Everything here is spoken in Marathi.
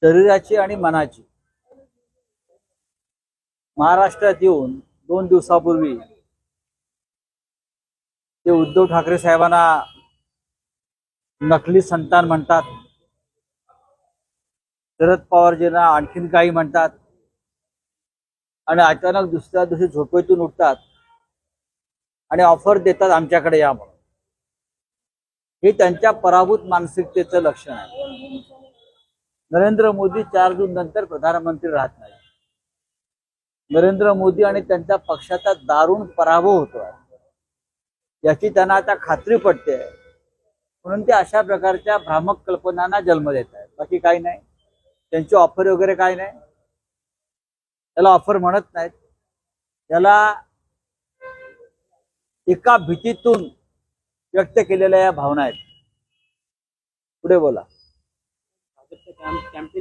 शरीराची आणि मनाची महाराष्ट्रात येऊन 2 दिवसापूर्वी ते उद्धव ठाकरे साहेबांना नकली संतान म्हणतात, शरद पवारजींना आणखीन काही म्हणतात आणि अचानक दुसऱ्या दिवशी झोपेतून उठतात आणि ऑफर देतात आमच्याकडे या म्हणून. हे त्यांच्या पराभूत मानसिकतेचं लक्षण आहे. नरेंद्र मोदी 4 जून नंतर प्रधानमंत्री राहत नाही. नरेंद्र मोदी आणि त्यांच्या पक्षाचा दारुण पराभव होतो याची त्यांना आता खात्री पटते, म्हणून ते अशा प्रकारच्या भ्रामक कल्पनांना जन्म देत आहेत. बाकी काही नाही. त्यांची ऑफर वगैरे काही नाही. त्याला ऑफर म्हणत नाहीत. त्याला एका भीतीतून व्यक्त केलेल्या या भावना आहेत. पुढे बोला.